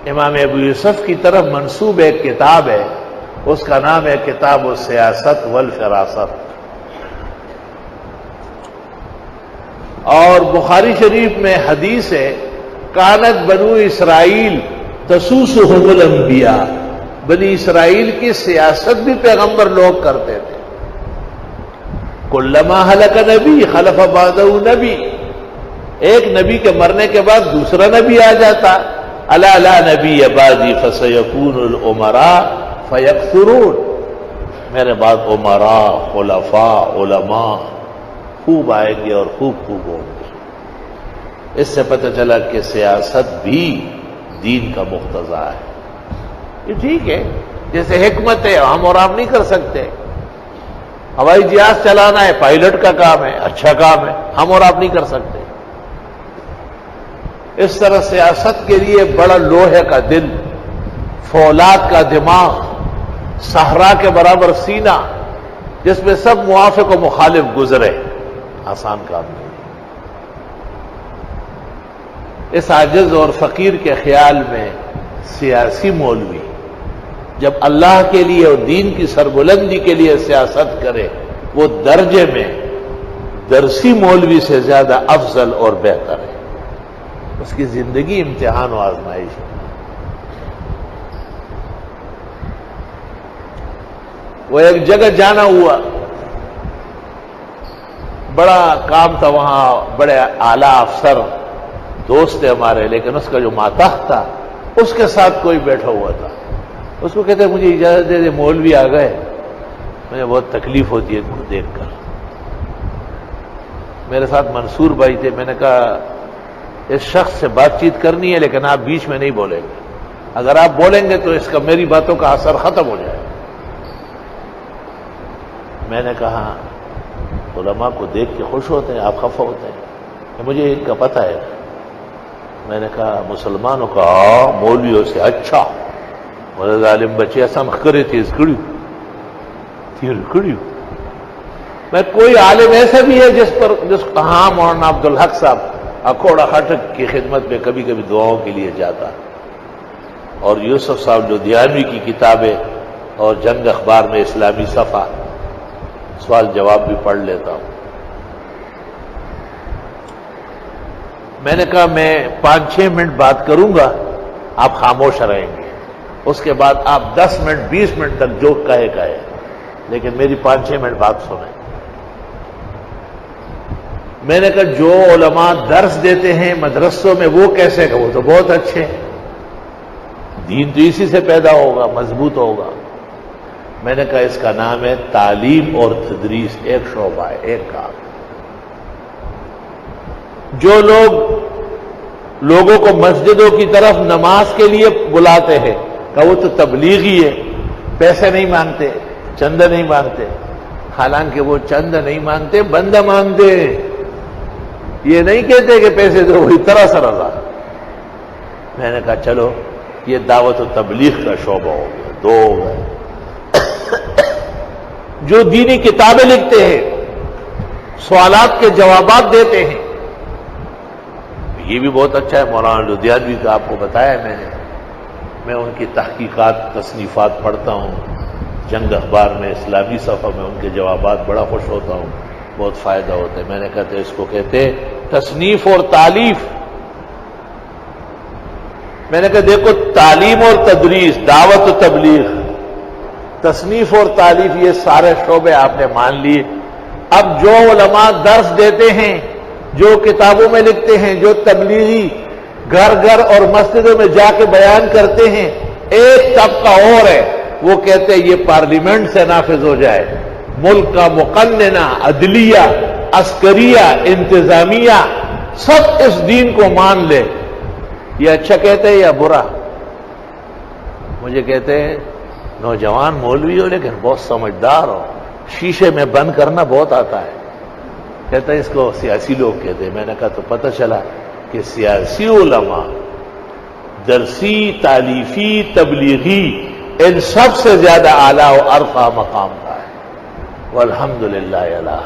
امام ابو یوسف کی طرف منسوب ایک کتاب ہے، اس کا نام ہے کتاب السیاست والفراست۔ اور بخاری شریف میں حدیث ہے، کانت بنو اسرائیل تسوسہم الانبیاء، بنی اسرائیل کی سیاست بھی پیغمبر لوگ کرتے تھے۔ کلما ہلک نبی خلف بعدہ نبی، ایک نبی کے مرنے کے بعد دوسرا نبی آ جاتا، الا لا نبی بعدی فسیکون الامراء فیکثرون، میرے بعد امراء، خلفاء، علماء خوب آئیں گے اور خوب ہوں گے۔ اس سے پتہ چلا کہ سیاست بھی دین کا مقتضا ہے۔ یہ ٹھیک ہے، جیسے حکمت ہے ہم اور آپ نہیں کر سکتے، ہوائی جہاز چلانا ہے پائلٹ کا کام ہے، اچھا کام ہے، ہم اور آپ نہیں کر سکتے۔ اس طرح سیاست کے لیے بڑا لوہے کا دل، فولاد کا دماغ، صحرا کے برابر سینہ، جس میں سب موافق و مخالف گزرے، آسان کام نہیں۔ اس عاجز اور فقیر کے خیال میں سیاسی مولوی جب اللہ کے لیے اور دین کی سربلندی کے لیے سیاست کرے، وہ درجے میں درسی مولوی سے زیادہ افضل اور بہتر ہے۔ اس کی زندگی امتحان و آزمائش ہے۔ وہ ایک جگہ جانا ہوا، بڑا کام تھا وہاں، بڑے اعلیٰ افسر دوست تھے ہمارے، لیکن اس کا جو ماتحت تھا اس کے ساتھ کوئی بیٹھا ہوا تھا۔ اس کو کہتے مجھے اجازت دے دے، مولوی آ گئے، مجھے بہت تکلیف ہوتی ہے ان کو دیکھ کر۔ میرے ساتھ منصور بھائی تھے، میں نے کہا اس شخص سے بات چیت کرنی ہے لیکن آپ بیچ میں نہیں بولیں گے، اگر آپ بولیں گے تو اس کا میری باتوں کا اثر ختم ہو جائے۔ میں نے کہا علماء کو دیکھ کے خوش ہوتے ہیں، آپ خفا ہوتے ہیں کہ مجھے ان کا پتہ ہے۔ میں نے کہا مسلمانوں کا مولویوں سے اچھا بولے ظالم بچے ایسا کرے تیز کڑی۔ میں کوئی عالم ایسا بھی ہے جس ہاں مولانا عبدالحق صاحب اکھوڑا خٹک کی خدمت میں کبھی کبھی دعاؤں کے لیے جاتا، اور یوسف صاحب جو دیانوی کی کتابیں اور جنگ اخبار میں اسلامی صفحہ سوال جواب بھی پڑھ لیتا ہوں۔ میں نے کہا میں 5-6 منٹ بات کروں گا، آپ خاموش رہیں گے، اس کے بعد آپ 10 منٹ 20 منٹ تک جو کہے لیکن میری 5-6 منٹ بات سنیں۔ میں نے کہا جو علماء درس دیتے ہیں مدرسوں میں وہ کیسے کہ وہ تو بہت اچھے ہیں، دین تو اسی سے پیدا ہوگا، مضبوط ہوگا۔ میں نے کہا اس کا نام ہے تعلیم اور تدریس، ایک شعبہ ہے، ایک کام۔ جو لوگ لوگوں کو مسجدوں کی طرف نماز کے لیے بلاتے ہیں کہ وہ تو تبلیغی ہے، پیسے نہیں مانگتے، چندہ نہیں مانگتے، حالانکہ وہ چندہ نہیں مانگتے، بندہ مانگتے ہیں۔ یہ نہیں کہتے کہ پیسے دو، وہی طرح سر ہزار۔ میں نے کہا چلو یہ دعوت و تبلیغ کا شعبہ ہو گیا، 2 ہو گئے۔ جو دینی کتابیں لکھتے ہیں، سوالات کے جوابات دیتے ہیں، یہ بھی بہت اچھا ہے۔ مولانا لدھیانوی کا آپ کو بتایا میں ان کی تحقیقات تصنیفات پڑھتا ہوں، جنگ اخبار میں اسلامی صفحہ میں ان کے جوابات، بڑا خوش ہوتا ہوں، بہت فائدہ ہوتا ہے۔ میں نے کہا اس کو کہتے ہیں تصنیف اور تالیف۔ میں نے کہا دیکھو تعلیم اور تدریس، دعوت و تبلیغ، تصنیف اور تالیف، یہ سارے شعبے آپ نے مان لیے۔ اب جو علماء درس دیتے ہیں، جو کتابوں میں لکھتے ہیں، جو تبلیغی گھر گھر اور مسجدوں میں جا کے بیان کرتے ہیں، ایک طبقہ اور ہے، وہ کہتے ہیں یہ پارلیمنٹ سے نافذ ہو جائے، ملک کا مقننہ، عدلیہ، عسکریہ، انتظامیہ سب اس دین کو مان لے۔ یہ اچھا کہتے ہیں یا برا؟ مجھے کہتے ہیں نوجوان مولوی ہو لیکن بہت سمجھدار ہو، شیشے میں بند کرنا بہت آتا ہے۔ کہتا ہے اس کو سیاسی لوگ کہتے ہیں۔ میں نے کہا تو پتہ چلا کہ سیاسی علماء درسی، تالیفی، تبلیغی، ان سب سے زیادہ اعلیٰ و ارفع مقام کا ہے۔ والحمدللہ علی